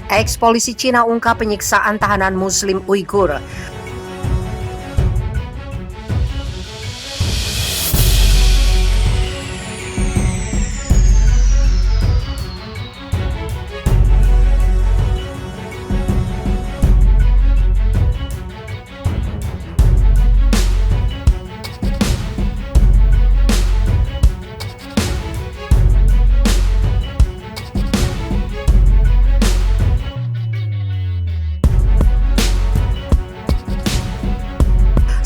Ex-polisi Cina ungkap penyiksaan tahanan Muslim Uighur.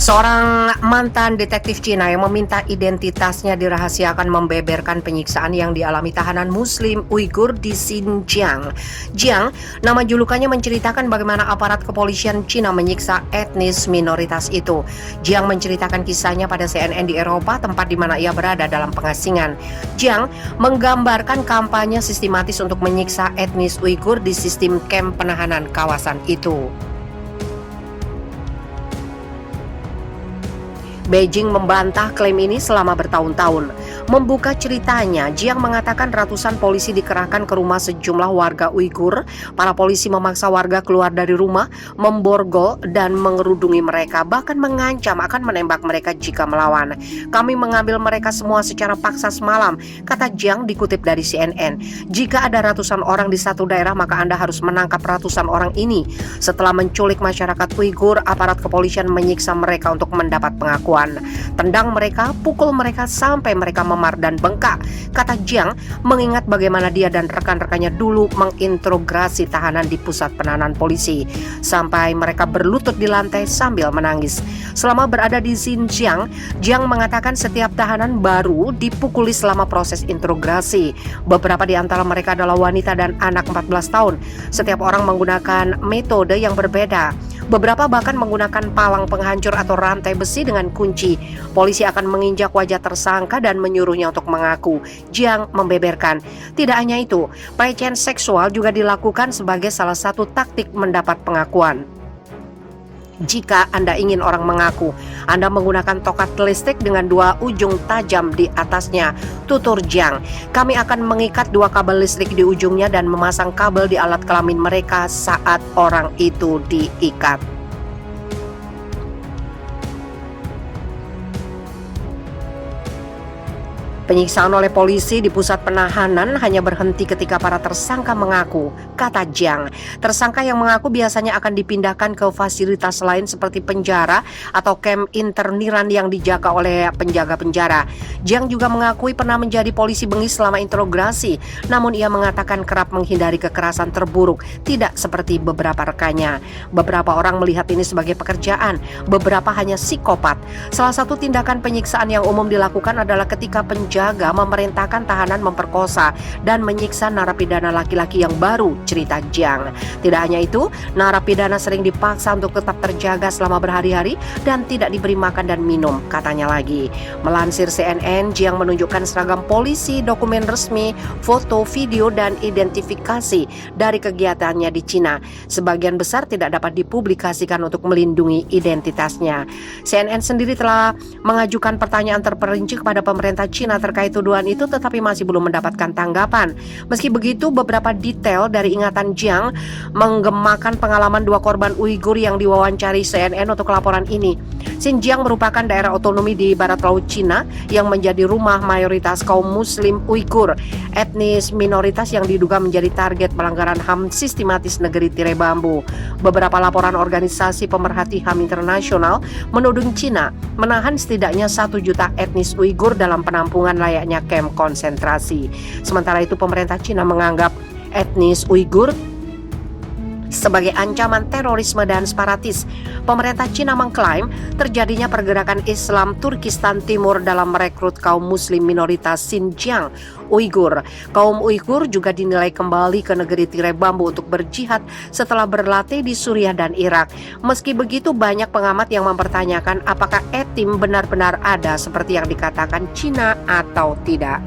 Seorang mantan detektif Cina yang meminta identitasnya dirahasiakan membeberkan penyiksaan yang dialami tahanan Muslim Uighur di Xinjiang. Jiang, nama julukannya, menceritakan bagaimana aparat kepolisian Cina menyiksa etnis minoritas itu. Jiang menceritakan kisahnya pada CNN di Eropa, tempat di mana ia berada dalam pengasingan. Jiang menggambarkan kampanye sistematis untuk menyiksa etnis Uighur di sistem kamp penahanan kawasan itu. Beijing membantah klaim ini selama bertahun-tahun. Membuka ceritanya, Jiang mengatakan ratusan polisi dikerahkan ke rumah sejumlah warga Uighur. Para polisi memaksa warga keluar dari rumah, memborgol dan mengerudungi mereka, bahkan mengancam akan menembak mereka jika melawan. Kami mengambil mereka semua secara paksa semalam, kata Jiang dikutip dari CNN. Jika ada ratusan orang di satu daerah, maka Anda harus menangkap ratusan orang ini. Setelah menculik masyarakat Uighur, aparat kepolisian menyiksa mereka untuk mendapat pengakuan. Tendang mereka, pukul mereka sampai mereka memar dan bengkak, kata Jiang, mengingat bagaimana dia dan rekan-rekannya dulu menginterogasi tahanan di pusat penahanan polisi sampai mereka berlutut di lantai sambil menangis. Selama berada di Xinjiang, Jiang mengatakan setiap tahanan baru dipukuli selama proses interogasi. Beberapa di antara mereka adalah wanita dan anak 14 tahun. Setiap orang menggunakan metode yang berbeda. Beberapa bahkan menggunakan palang penghancur atau rantai besi dengan kunci. Polisi akan menginjak wajah tersangka dan menyuruhnya untuk mengaku. Jiang membeberkan. Tidak hanya itu, pelecehan seksual juga dilakukan sebagai salah satu taktik mendapat pengakuan. Jika Anda ingin orang mengaku, Anda menggunakan tokat listrik dengan dua ujung tajam di atasnya, tutur Jiang. Kami akan mengikat dua kabel listrik di ujungnya dan memasang kabel di alat kelamin mereka saat orang itu diikat. Penyiksaan oleh polisi di pusat penahanan hanya berhenti ketika para tersangka mengaku, kata Jiang. Tersangka yang mengaku biasanya akan dipindahkan ke fasilitas lain seperti penjara atau kamp interniran yang dijaga oleh penjaga penjara. Jiang juga mengakui pernah menjadi polisi bengis selama interogasi, namun ia mengatakan kerap menghindari kekerasan terburuk, tidak seperti beberapa rekannya. Beberapa orang melihat ini sebagai pekerjaan, beberapa hanya psikopat. Salah satu tindakan penyiksaan yang umum dilakukan adalah ketika penjaga memerintahkan tahanan memperkosa dan menyiksa narapidana laki-laki yang baru, cerita Jiang. Tidak hanya itu, narapidana sering dipaksa untuk tetap terjaga selama berhari-hari dan tidak diberi makan dan minum, katanya lagi. Melansir CNN, Jiang menunjukkan seragam polisi, dokumen resmi, foto, video, dan identifikasi dari kegiatannya di Cina. Sebagian besar tidak dapat dipublikasikan untuk melindungi identitasnya. CNN sendiri telah mengajukan pertanyaan terperinci kepada pemerintah Cina terkait tuduhan itu, tetapi masih belum mendapatkan tanggapan. Meski begitu, beberapa detail dari ingatan Jiang menggemakan pengalaman dua korban Uighur yang diwawancari CNN untuk laporan ini. Xinjiang merupakan daerah otonomi di barat laut Cina yang menjadi rumah mayoritas kaum Muslim Uighur, etnis minoritas yang diduga menjadi target pelanggaran HAM sistematis negeri tirai bambu. Beberapa laporan organisasi pemerhati HAM internasional menuding Cina menahan setidaknya 1 juta etnis Uighur dalam penampungan layaknya kamp konsentrasi. Sementara itu, pemerintah Cina menganggap etnis Uighur sebagai ancaman terorisme dan separatis. Pemerintah Cina mengklaim terjadinya pergerakan Islam Turkistan Timur dalam merekrut kaum muslim minoritas Xinjiang Uighur. Kaum Uighur juga dinilai kembali ke negeri tirai bambu untuk berjihad setelah berlatih di Suriah dan Irak. Meski begitu, banyak pengamat yang mempertanyakan apakah etim benar-benar ada seperti yang dikatakan Cina atau tidak.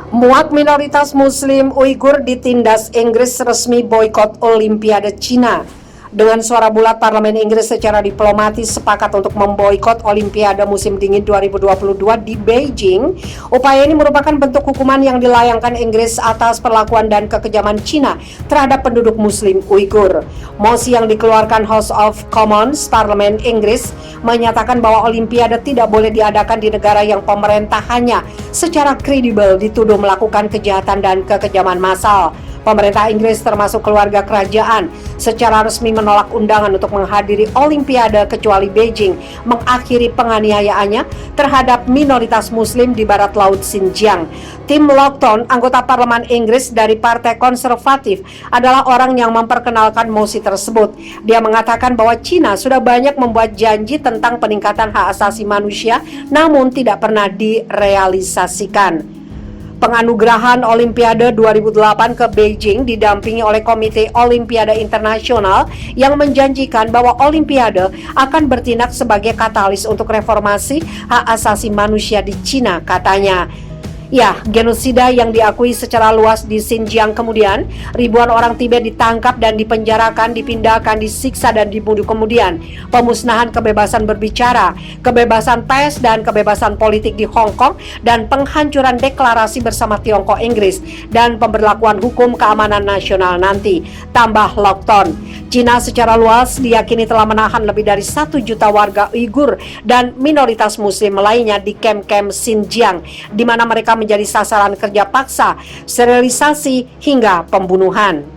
Muak minoritas Muslim Uighur ditindas Inggris resmi boikot Olimpiade Cina. Dengan suara bulat, Parlemen Inggris secara diplomatis sepakat untuk memboikot Olimpiade musim dingin 2022 di Beijing. Upaya ini merupakan bentuk hukuman yang dilayangkan Inggris atas perlakuan dan kekejaman Cina terhadap penduduk Muslim Uighur. Mosi yang dikeluarkan House of Commons Parlemen Inggris menyatakan bahwa Olimpiade tidak boleh diadakan di negara yang pemerintahannya secara kredibel dituduh melakukan kejahatan dan kekejaman massal. Pemerintah Inggris termasuk keluarga kerajaan secara resmi menolak undangan untuk menghadiri Olimpiade kecuali Beijing mengakhiri penganiayaannya terhadap minoritas Muslim di barat laut Xinjiang. Tim Lockton, anggota Parlemen Inggris dari Partai Konservatif, adalah orang yang memperkenalkan mosi tersebut. Dia mengatakan bahwa Cina sudah banyak membuat janji tentang peningkatan hak asasi manusia, namun tidak pernah direalisasikan. Penganugerahan Olimpiade 2008 ke Beijing didampingi oleh Komite Olimpiade Internasional yang menjanjikan bahwa Olimpiade akan bertindak sebagai katalis untuk reformasi hak asasi manusia di Cina, katanya. Ya, genosida yang diakui secara luas di Xinjiang kemudian, ribuan orang Tibet ditangkap dan dipenjarakan, dipindahkan, disiksa dan dibunuh kemudian. Pemusnahan kebebasan berbicara, kebebasan pers dan kebebasan politik di Hong Kong, dan penghancuran deklarasi bersama Tiongkok Inggris, dan pemberlakuan hukum keamanan nasional nanti. Tambah lockdown. Cina secara luas diyakini telah menahan lebih dari 1 juta warga Uighur dan minoritas Muslim lainnya di kamp-kamp Xinjiang, di mana mereka menjadi sasaran kerja paksa, sterilisasi, hingga pembunuhan.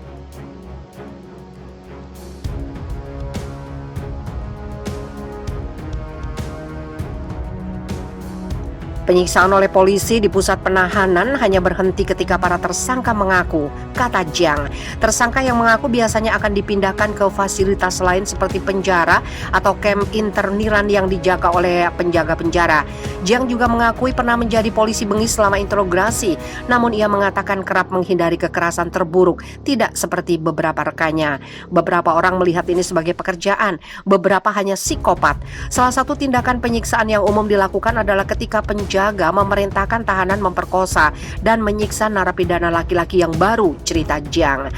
Penyiksaan oleh polisi di pusat penahanan hanya berhenti ketika para tersangka mengaku, kata Jiang. Tersangka yang mengaku biasanya akan dipindahkan ke fasilitas lain seperti penjara atau kamp interniran yang dijaga oleh penjaga penjara. Jiang juga mengakui pernah menjadi polisi bengis selama interogasi, namun ia mengatakan kerap menghindari kekerasan terburuk, tidak seperti beberapa rekannya. Beberapa orang melihat ini sebagai pekerjaan, beberapa hanya psikopat. Salah satu tindakan penyiksaan yang umum dilakukan adalah ketika penjaga memerintahkan tahanan memperkosa dan menyiksa narapidana laki-laki yang baru, cerita Jiang.